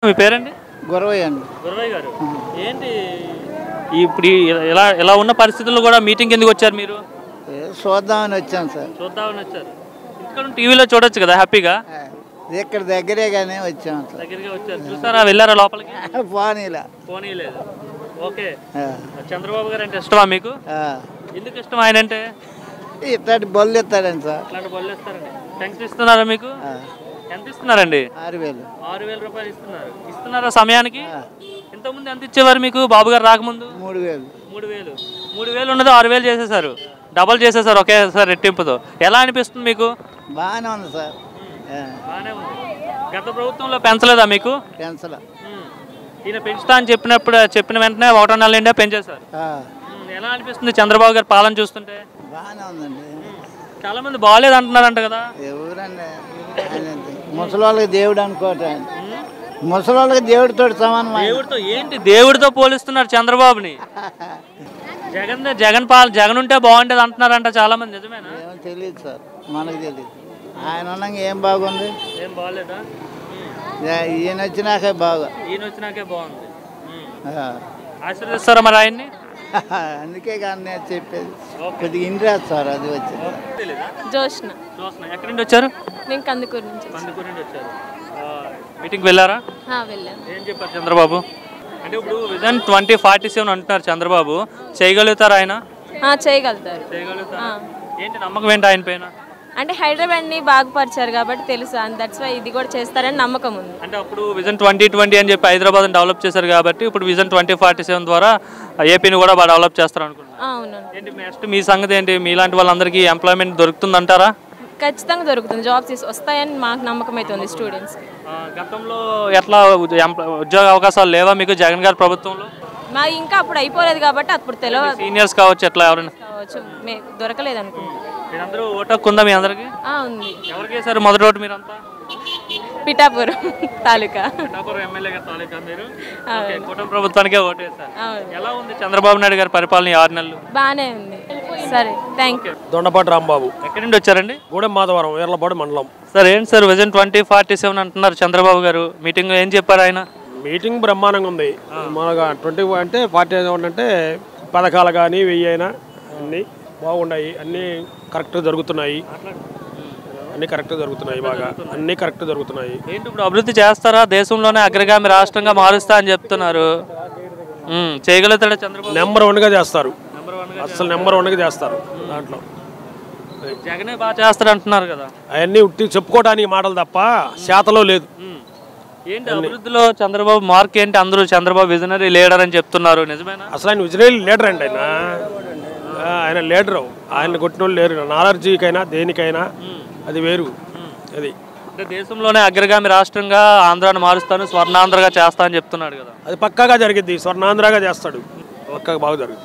మీ పేరండి? గురవయ్య అండి. గురవయ్య గారు, ఏంటి ఇప్పుడు ఎలా ఉన్న పరిస్థితుల్లో కూడా మీటింగ్ ఎందుకు వచ్చారు మీరు? చూద్దామని వచ్చాను సార్. చూద్దామని వచ్చారు. ఇక్కడ టీవీలో చూడొచ్చు కదా హ్యాపీగా. ఇక్కడ దగ్గరే కానీ వచ్చాం సార్. దగ్గరగా వచ్చారు. చూసారా, వెళ్ళారా లోపలికి? పోనీలేదు. ఓకే. చంద్రబాబు గారు అంటే ఇష్టమా మీకు? ఎందుకు ఇష్టం ఆయన అంటే? ఇట్లాంటి బొల్లు ఇస్తాడండి సార్. ఇట్లాంటి బొల్లు ఇస్తారండి. పెన్షన్ ఇస్తున్నారా మీకు? ఎంత ఇస్తున్నారండి? 6,000 రూపాయలు ఇస్తున్నారా సమయానికి? ఇంతకుముందు ఎంత ఇచ్చేవారు మీకు బాబు గారు రాకముందు? 3,000 ఉన్నది 6,000 చేసేసారు. డబల్ చేసేసారు ఒకేసారి రెట్టింపుతో. ఎలా అనిపిస్తుంది మీకు? బాగానే ఉంది సార్. బాగానే ఉంది. గత ప్రభుత్వంలో పెంచలేదా మీకు? పెంచలే. ఈయన పెంచుతా అని చెప్పిన వెంటనే 1 నెల నిండా పెంచేశారు. ఎలా అనిపిస్తుంది చంద్రబాబు గారి పాలన చూస్తుంటే? బాగానే ఉందండి. చాలా మంది బాగాలేదు అంటున్నారంట కదా. ఎవరండి? ముసలోళ్ళకి దేవుడు అనుకోవటం. ముసలోళ్ళకి దేవుడితో సమానం. దేవుడితో ఏంటి? దేవుడితో పోలిస్తున్నారు చంద్రబాబుని. జగన్ ఉంటే బాగుండేది అంటున్నారంట చాలా మంది. నిజమేనా? తెలియదు సార్, మనకు తెలియదు. ఆయన ఉన్నాక ఏం బాగుంది? ఏం బాగాలేదా? ఈయన వచ్చినాకే బాగుంది. ఆశీర్వదిస్తారా మరి ఆయన్ని? అందుకే కానీ నేను చెప్పేది కొద్దిగా ఇంట్రెస్ట్ సార్. అది వచ్చింది. జోష్న. ఎక్కడి నుండి వచ్చారు? నేను కందుకూరు నుంచి వచ్చారు. మీటింగ్కి వెళ్ళారా? వెళ్ళాను. ఏం చెప్పారు చంద్రబాబు? అంటే ఇప్పుడు విజన్ 2047 అంటున్నారు చంద్రబాబు. చేయగలుగుతారా ఆయన? చేయగలుగుతారు. ఏంటి నమ్మకం ఏంటి ఆయన పైన? అంటే హైదరాబాద్ని బాగుపరిచారు కాబట్టి తెలుసు. దట్స్ వై ఇది కూడా చేస్తారని నమ్మకం ఉంది. అంటే అప్పుడు విజన్ 2020 అని చెప్పి హైదరాబాద్ని డెవలప్ చేశారు కాబట్టి ఇప్పుడు విజన్ 2047 ద్వారా ఏపీని కూడా బాగా డెవలప్ చేస్తారు అనుకుంటున్నాను. అవును. ఏంటి నెక్స్ట్ మీ సంగతి ఏంటి? మీలాంటి వాళ్ళందరికీ ఎంప్లాయ్మెంట్ దొరుకుతుందంటారా? ఖచ్చితంగా దొరుకుతుంది. జాబ్స్ వస్తాయని మాకు నమ్మకం అవుతుంది స్టూడెంట్స్కి. గతంలో ఎట్లా ఉద్యోగ అవకాశాలు లేవా మీకు జగన్ గారి ప్రభుత్వంలో? మాకు ఇంకా అప్పుడు అయిపోలేదు కాబట్టి అప్పుడు తెలియదు. సీనియర్స్ కావచ్చు, ఎట్లా ఎవరైనా కావచ్చు, దొరకలేదు అనుకుంటా. మీరందరూ ఓటు హక్కు ఉందా మీ అందరికి? ఉంది. ఎవరికి వేశారు మొదటి ఓటు మీరంతా? పిఠాపురం తాలూకా. పిఠాపురం ఎమ్మెల్యే గారి తాలూకా మీరు కూటమి ప్రభుత్వానికే ఓటు వేశారు. ఎలా ఉంది చంద్రబాబు నాయుడు గారి పరిపాలన 6 నెలలు? బాగానే ఉంది. సరే, థ్యాంక్ యూ. దొండపాటి రాంబాబు. ఎక్కడి నుండి వచ్చారండి? గూడెం మాధవరం, వీర్లపాడు మండలం. సార్ ఏంటి సార్ విజన్ 2047 అంటున్నారు చంద్రబాబు గారు. మీటింగ్ ఏం చెప్పారు ఆయన? మీటింగ్ బ్రహ్మాండంగా ఉంది. మనగా 20 అంటే 47 అంటే పథకాలు కానీ 1000 అయినా అన్నీ బాగున్నాయి. అన్నీ కరెక్ట్గా జరుగుతున్నాయి. బాగా అన్నీ కరెక్ట్ జరుగుతున్నాయి. ఏంటి ఇప్పుడు అభివృద్ధి చేస్తారా? దేశంలోనే అగ్రగామి రాష్ట్రంగా మారుస్తా అని చెప్తున్నారు. చేయగలుగుతాడా చంద్రబాబు? నెంబర్ 1గా చేస్తారు. అసలు నెంబర్ 1గా చేస్తారు. దాంట్లో జగనే బాగా చేస్తారు అంటున్నారు కదా. అవన్నీ ఉట్టి చెప్పుకోవడానికి మాటలు తప్ప శాతలో లేదు. ఏంటి అభివృద్ధిలో చంద్రబాబు మార్క్ ఏంటి? అందరూ చంద్రబాబు విజనరీ లీడర్ అని చెప్తున్నారు. నిజమేనా? అసలు ఆయన విజనరీ లీడర్ అండి. ఆయన లీడరు. ఆయన కొట్టిన వాళ్ళు లేరు. నాలెడ్జీకైనా దేనికైనా అది వేరు. అది అంటే దేశంలోనే అగ్రగామి రాష్ట్రంగా ఆంధ్రాను మారుస్తాను, స్వర్ణాంధ్రగా చేస్తా అని చెప్తున్నాడు కదా. అది పక్కాగా జరిగిద్ది. స్వర్ణాంధ్రగా చేస్తాడు. పక్కాగా బాగా జరుగుతుంది.